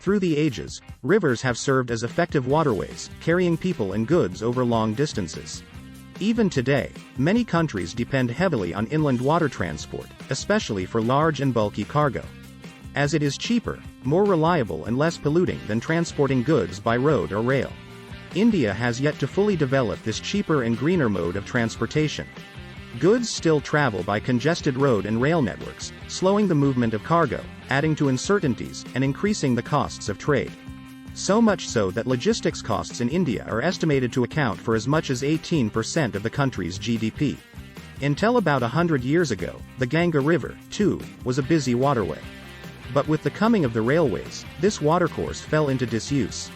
Through the ages, rivers have served as effective waterways, carrying people and goods over long distances. Even today, many countries depend heavily on inland water transport, especially for large and bulky cargo. As it is cheaper, more reliable and less polluting than transporting goods by road or rail. India has yet to fully develop this cheaper and greener mode of transportation. Goods still travel by congested road and rail networks, slowing the movement of cargo, adding to uncertainties, and increasing the costs of trade. So much so that logistics costs in India are estimated to account for as much as 18% of the country's GDP. Until about 100 years ago, the Ganga River, too, was a busy waterway. But with the coming of the railways, this watercourse fell into disuse.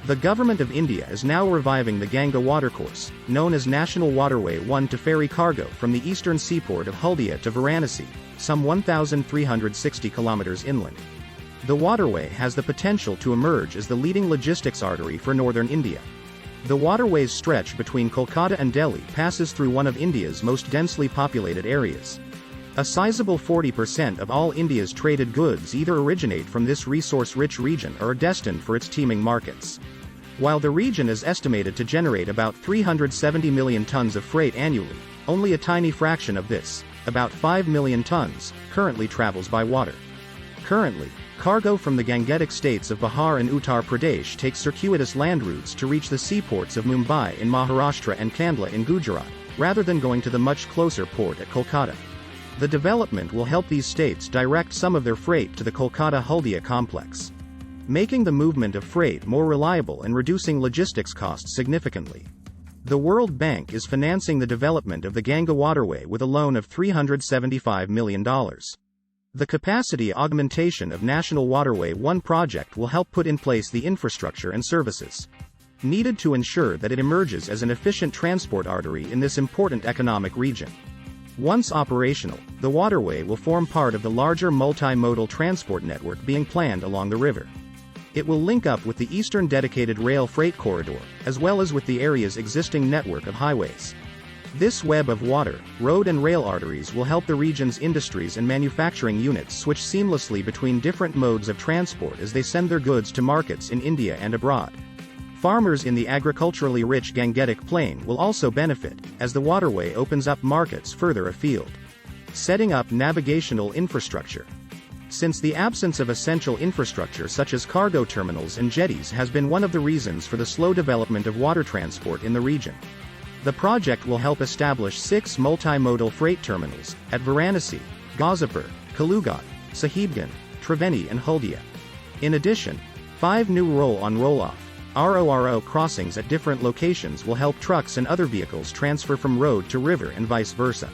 The Government of India is now reviving the Ganga watercourse, known as National Waterway 1, to ferry cargo from the eastern seaport of Haldia to Varanasi, some 1,360 kilometers inland. The waterway has the potential to emerge as the leading logistics artery for northern India. The waterway's stretch between Kolkata and Delhi passes through one of India's most densely populated areas. A sizable 40% of all India's traded goods either originate from this resource-rich region or are destined for its teeming markets. While the region is estimated to generate about 370 million tons of freight annually, only a tiny fraction of this, about 5 million tons, currently travels by water. Currently, cargo from the Gangetic states of Bihar and Uttar Pradesh takes circuitous land routes to reach the seaports of Mumbai in Maharashtra and Kandla in Gujarat, rather than going to the much closer port at Kolkata. The development will help these states direct some of their freight to the Kolkata-Haldia complex, making the movement of freight more reliable and reducing logistics costs significantly. The World Bank is financing the development of the Ganga Waterway with a loan of $375 million. The capacity augmentation of National Waterway 1 project will help put in place the infrastructure and services needed to ensure that it emerges as an efficient transport artery in this important economic region. Once operational, the waterway will form part of the larger multimodal transport network being planned along the river. It will link up with the eastern dedicated rail freight corridor, as well as with the area's existing network of highways. This web of water, road and rail arteries will help the region's industries and manufacturing units switch seamlessly between different modes of transport as they send their goods to markets in India and abroad. Farmers in the agriculturally rich Gangetic Plain will also benefit, as the waterway opens up markets further afield. Setting up navigational infrastructure. Since the absence of essential infrastructure such as cargo terminals and jetties has been one of the reasons for the slow development of water transport in the region. The project will help establish 6 multimodal freight terminals, at Varanasi, Gazipur, Kalugat, Sahibganj, Triveni and Haldia. In addition, 5 new roll-on roll-off RORO crossings at different locations will help trucks and other vehicles transfer from road to river and vice versa.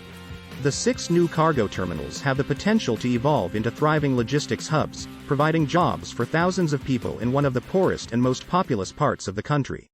The 6 new cargo terminals have the potential to evolve into thriving logistics hubs, providing jobs for thousands of people in one of the poorest and most populous parts of the country.